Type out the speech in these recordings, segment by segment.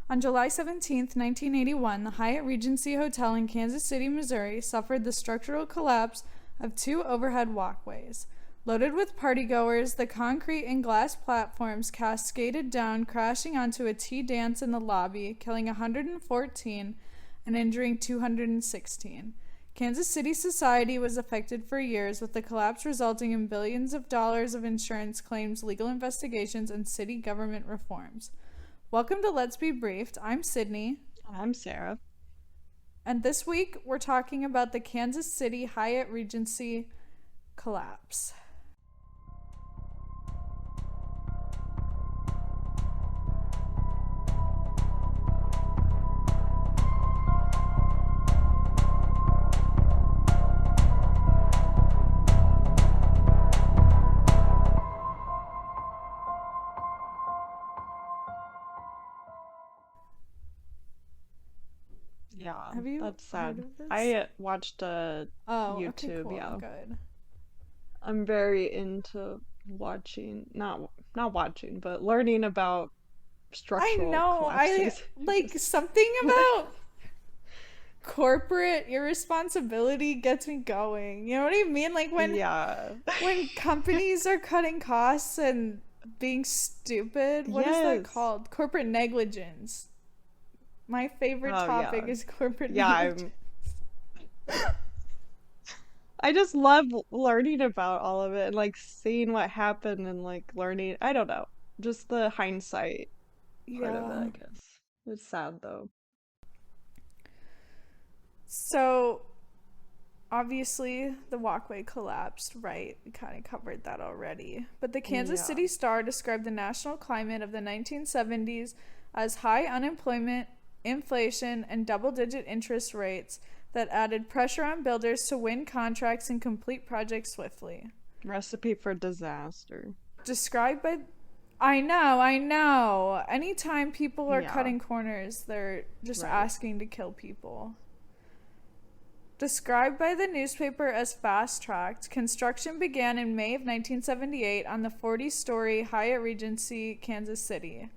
On July 17, 1981, the Hyatt Regency Hotel in Kansas City, Missouri, suffered the structural collapse of two overhead walkways. Loaded with partygoers, the concrete and glass platforms cascaded down, crashing onto a tea dance in the lobby, killing 114 and injuring 216. Kansas City society was affected for years, with the collapse resulting in billions of dollars of insurance claims, legal investigations, and city government reforms. Welcome to Let's Be Briefed. I'm Sydney. I'm Sarah. And this week, we're talking about the Kansas City Hyatt Regency collapse. Yeah, Have you that's heard sad. of this? I watched Okay, YouTube, cool. yeah. Good. I'm very into watching, not watching, but learning about I structural know. I collapses. like something about corporate irresponsibility gets me going. You know what I mean? Like Yeah. when companies are cutting costs and being stupid. What is that Yes. called? Corporate negligence. My favorite Oh topic yeah. is corporate Yeah, negligence. I just love learning about all of it and like seeing what happened and like learning, I don't know, just the hindsight part of it, Yeah. I guess. It's sad though. So obviously the walkway collapsed, right? We kind of covered that already. But the Kansas Yeah. City Star described the national climate of the 1970s as high unemployment, inflation, and double-digit interest rates that added pressure on builders to win contracts and complete projects swiftly. Recipe for disaster. Described by I know. Anytime people are Yeah, cutting corners, they're just right. asking to kill people. Described by the newspaper as fast-tracked, construction began in May of 1978 on the 40-story Hyatt Regency, Kansas City.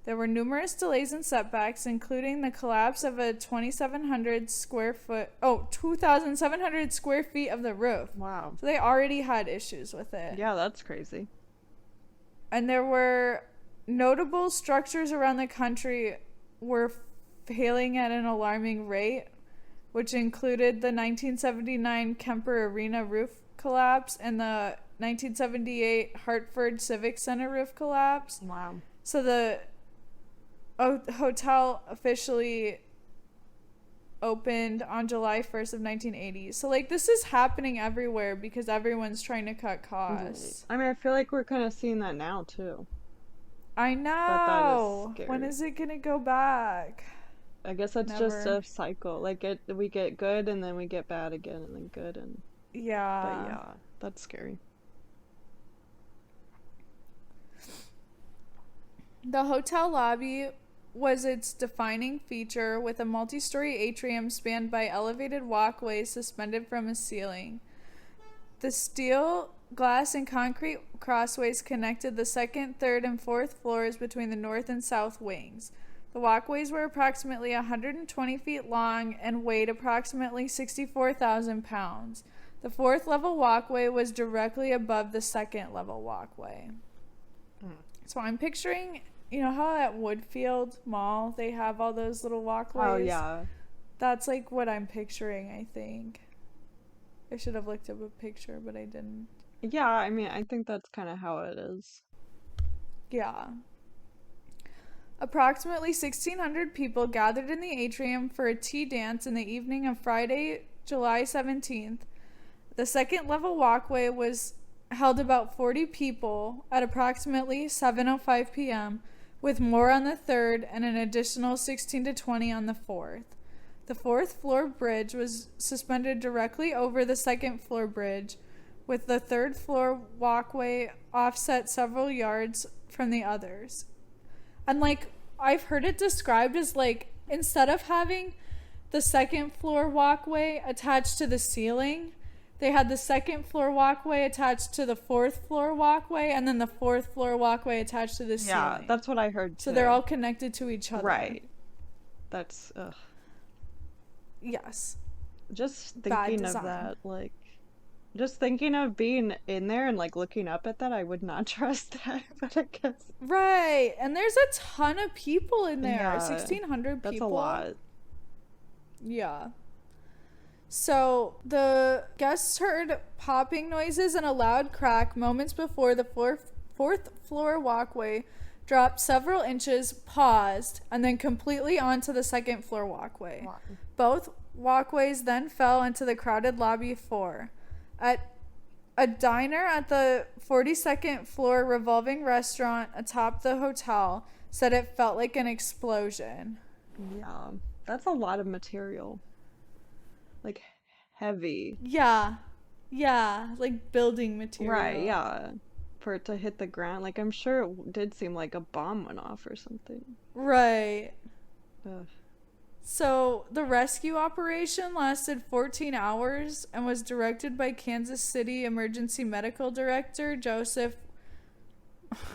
There were numerous delays and setbacks, including the collapse of a 2,700 square feet of the roof. Wow. So they already had issues with it. Yeah, that's crazy. And there were notable structures around the country were failing at an alarming rate, which included the 1979 Kemper Arena roof collapse and the 1978 Hartford Civic Center roof collapse. Wow. So the hotel officially opened on July 1st of 1980. So like this is happening everywhere because everyone's trying to cut Right. costs. I mean, I feel like we're kind of seeing that now too, I but that is know. When scary. is it gonna go back? I guess that's just Never. a cycle. Like we get good and then we get bad again and then good and but Yeah. yeah, that's scary. The hotel lobby was its defining feature, with a multi-story atrium spanned by elevated walkways suspended from a ceiling. The steel, glass, and concrete crossways connected the second, third, and fourth floors between the north and south wings. The walkways were approximately 120 feet long and weighed approximately 64,000 pounds. The fourth level walkway was directly above the second level walkway. Mm. So I'm picturing, you know how at Woodfield Mall they have all those little Oh walkways? yeah. That's like what I'm picturing, I think. I should have looked up a picture, but I didn't. Yeah, I mean, I think that's kind of how it is. Yeah. Approximately 1,600 people gathered in the atrium for a tea dance in the evening of Friday, July 17th. The second level walkway was held about 40 people at approximately 7:05 p.m., with more on the third and an additional 16 to 20 on the fourth. The fourth floor bridge was suspended directly over the second floor bridge, with the third floor walkway offset several yards from the others. And like I've heard it described as like instead of having the second floor walkway attached to the ceiling, they had the second floor walkway attached to the fourth floor walkway and then the fourth floor walkway attached to the Yeah, ceiling. that's what I heard So they're too. all connected to each other. Right. That's, ugh. Yes. Just Bad thinking of design. that, like, just thinking of being in there and like looking up at that, I would not trust that, but I guess. Right. And there's a ton of people in there. Yeah, 1,600 that's a people. lot. Yeah. So the guests heard popping noises and a loud crack moments before the fourth floor walkway dropped several inches, paused, and then completely onto the second floor walkway. Wow. Both walkways then fell into the crowded lobby floor. At a diner at the 42nd floor revolving restaurant atop the hotel said it felt like an explosion. Yeah, that's a lot of material. Like, heavy. Yeah. Yeah, like building Right, material. yeah. For it to hit the ground. Like, I'm sure it did seem like a bomb went off or something. Right. Ugh. So the rescue operation lasted 14 hours and was directed by Kansas City Emergency Medical Director Joseph.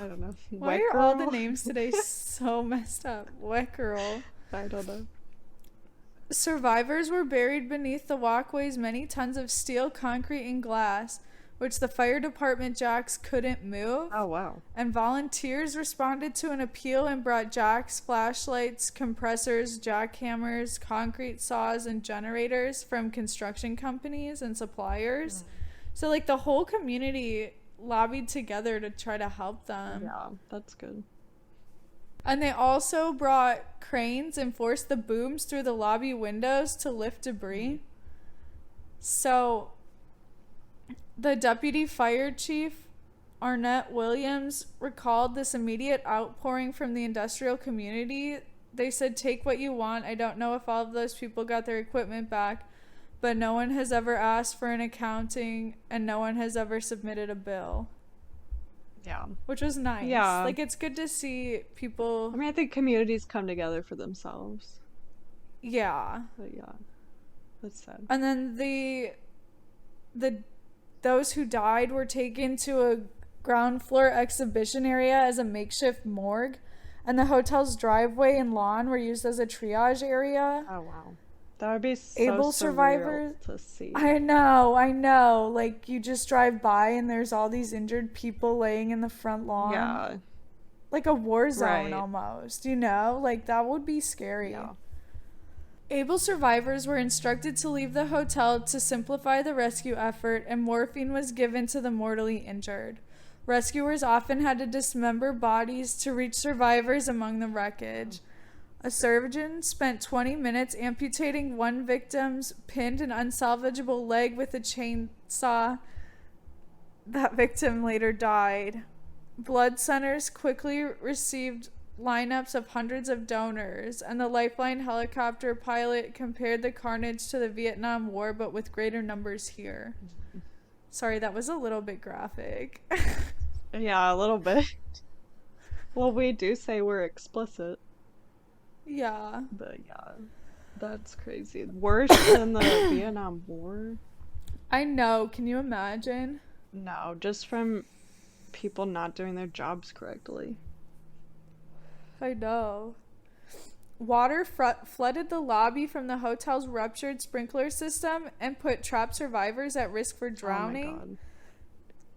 I don't know. Why are all the Weckerl? names today so messed up? Weckerl. I don't know. Survivors were buried beneath the walkway's many tons of steel, concrete, and glass, which the fire department jacks couldn't move. Oh, wow. And volunteers responded to an appeal and brought jacks, flashlights, compressors, jackhammers, concrete saws, and generators from construction companies and suppliers. So, like, the whole community lobbied together to try to help them. Yeah, that's good. And they also brought cranes and forced the booms through the lobby windows to lift debris. So, the deputy fire chief, Arnett Williams, recalled this immediate outpouring from the industrial community. They said, "Take what you want. I don't know if all of those people got their equipment back, but no one has ever asked for an accounting and no one has ever submitted a bill." Yeah. Which was nice. Yeah. Like, it's good to see people. I mean, I think communities come together for themselves. Yeah. But yeah, that's sad. And then those who died were taken to a ground floor exhibition area as a makeshift morgue, and the hotel's driveway and lawn were used as a triage area. Oh, wow. That would be so Able surreal survivors. to see. I know. Like, you just drive by and there's all these injured people laying in the front lawn. Yeah. Like a war zone Right. almost, you know? Like, that would be scary. Yeah. Able survivors were instructed to leave the hotel to simplify the rescue effort, and morphine was given to the mortally injured. Rescuers often had to dismember bodies to reach survivors among the wreckage. A surgeon spent 20 minutes amputating one victim's pinned and unsalvageable leg with a chainsaw. That victim later died. Blood centers quickly received lineups of hundreds of donors, and the Lifeline helicopter pilot compared the carnage to the Vietnam War, but with greater numbers here. Sorry, that was a little bit graphic. Yeah, a little bit. Well, we do say we're explicit, Yeah. but yeah, that's crazy. Worse than the Vietnam War? I know. Can you imagine? No, just from people not doing their jobs correctly. I know. Water flooded the lobby from the hotel's ruptured sprinkler system and put trapped survivors at risk for drowning. Oh my God.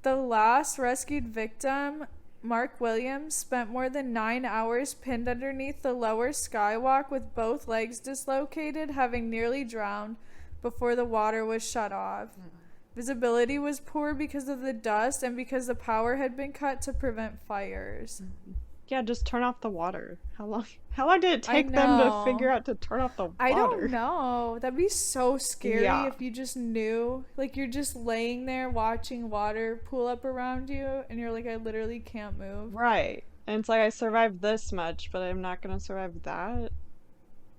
The last rescued victim, Mark Williams, spent more than 9 hours pinned underneath the lower skywalk with both legs dislocated, having nearly drowned before the water was shut off. Visibility was poor because of the dust and because the power had been cut to prevent fires. Yeah, just turn off the water. How long did it take them to figure out to turn off the water? I don't know. That'd be so scary Yeah. if you just knew. Like, you're just laying there watching water pool up around you, and you're like, I literally can't move. Right. And it's like, I survived this much, but I'm not gonna survive that.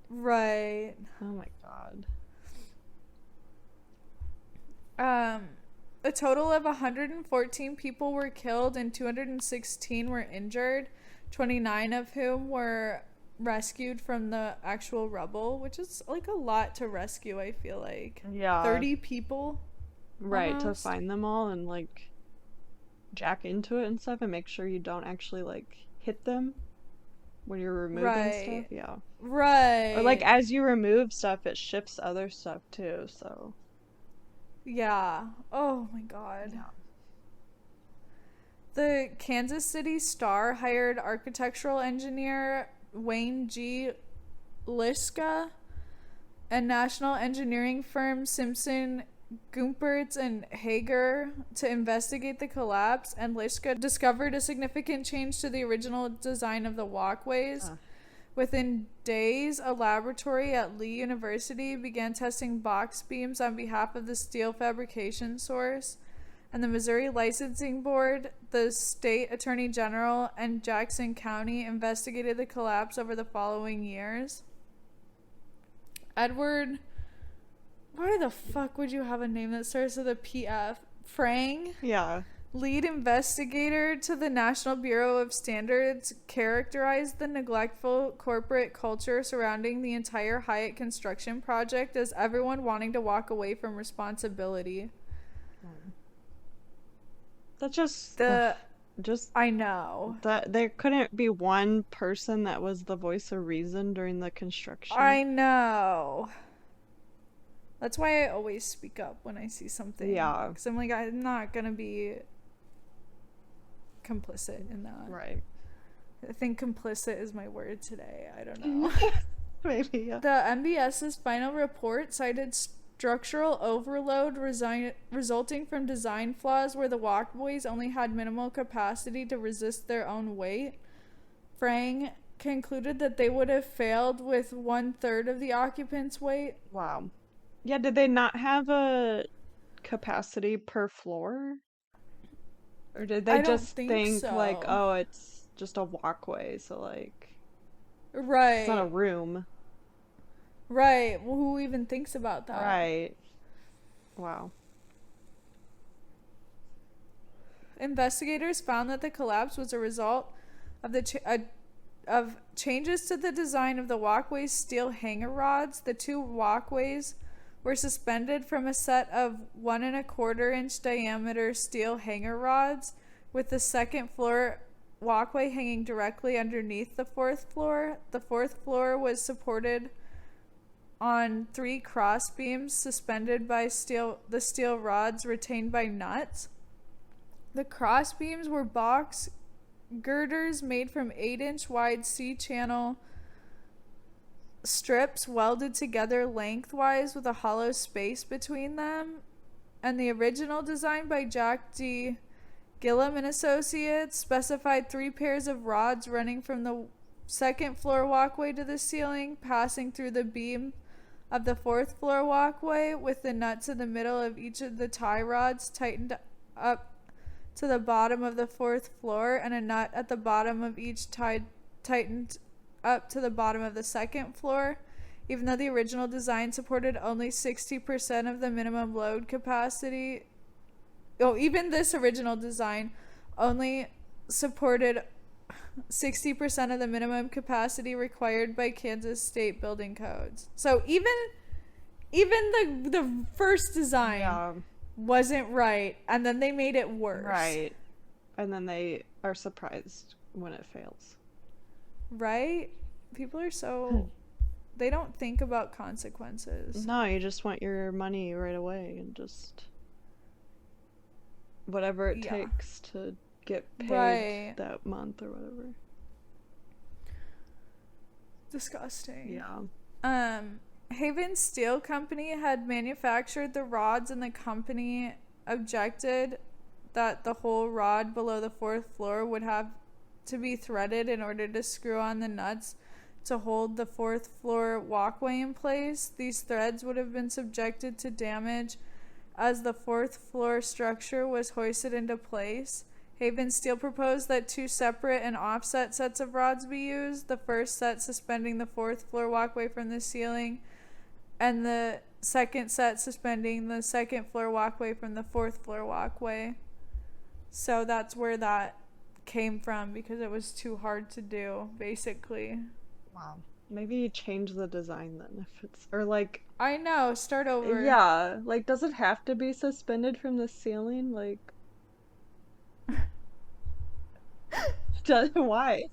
Right. Oh my God. A total of 114 people were killed and 216 were injured, 29 of whom were rescued from the actual rubble, which is like a lot to rescue, I feel like. Yeah. 30 people. Right, almost. to find them all and like jack into it and stuff and make sure you don't actually like hit them. when you're removing stuff. Right. Yeah. Or like Right. as you remove stuff, it shifts other stuff too. So Yeah. Oh my God. yeah. The Kansas City Star hired architectural engineer Wayne G. Liska and national engineering firm Simpson, Gumpertz, and Hager to investigate the collapse, and Liska discovered a significant change to the original design of the walkways. Uh, Within days, a laboratory at Lee University began testing box beams on behalf of the steel fabrication source, and the Missouri Licensing Board, the state attorney general, and Jackson County investigated the collapse over the following years. Edward, why the fuck would you have a name that starts with a PF? Frang, yeah. lead investigator to the National Bureau of Standards, characterized the neglectful corporate culture surrounding the entire Hyatt construction project as everyone wanting to walk away from responsibility. That The just I know. that there couldn't be one person that was the voice of reason during the construction. I know. That's why I always speak up when I see something. Yeah. Because I'm like, I'm not going to be complicit in that. Right. I think complicit is my word today. I don't know. Maybe, yeah. The MBS's final report cited structural overload resulting from design flaws where the walkways only had minimal capacity to resist their own weight. Frang concluded that they would have failed with 1/3 of the occupants' weight. Wow. Yeah, did they not have a capacity per floor? Or did they I don't just think think like, so. oh, it's just a walkway, so like it's not a Right. room. Right. Well, who even thinks about that? Right. Wow. Investigators found that the collapse was a result of of changes to the design of the walkway's steel hanger rods. The two walkways were suspended from a set of 1¼ inch diameter steel hanger rods, with the second floor walkway hanging directly underneath the fourth floor. The fourth floor was supported on 3 cross beams suspended by the steel rods retained by nuts. The cross beams were box girders made from 8-inch wide C-channel strips welded together lengthwise with a hollow space between them. And the original design by Jack D. Gillum and Associates specified 3 pairs of rods running from the second floor walkway to the ceiling, passing through the beam of the fourth floor walkway, with the nuts in the middle of each of the tie rods tightened up to the bottom of the fourth floor, and a nut at the bottom of each tightened up to the bottom of the second floor. Even though the original design supported only 60% of the minimum load capacity, even this original design only supported 60% of the minimum capacity required by Kansas state building codes. So even the first design Yeah. wasn't right, and then they made it worse. Right. And then they are surprised when it fails. Right? People are so they don't think about consequences. No, you just want your money right away and just whatever it Yeah. takes to get paid Right. that month or whatever. Disgusting. Yeah. Haven Steel Company had manufactured the rods, and the company objected that the whole rod below the fourth floor would have to be threaded in order to screw on the nuts to hold the fourth floor walkway in place. These threads would have been subjected to damage as the fourth floor structure was hoisted into place. Haven Steel proposed that 2 separate and offset sets of rods be used, the first set suspending the fourth floor walkway from the ceiling, and the second set suspending the second floor walkway from the fourth floor walkway. So that's where that came from, because it was too hard to do, basically. Wow. Maybe change the design then if it's or like I know, start over. yeah, like does it have to be suspended from the ceiling? Like why?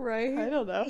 I Right? don't know.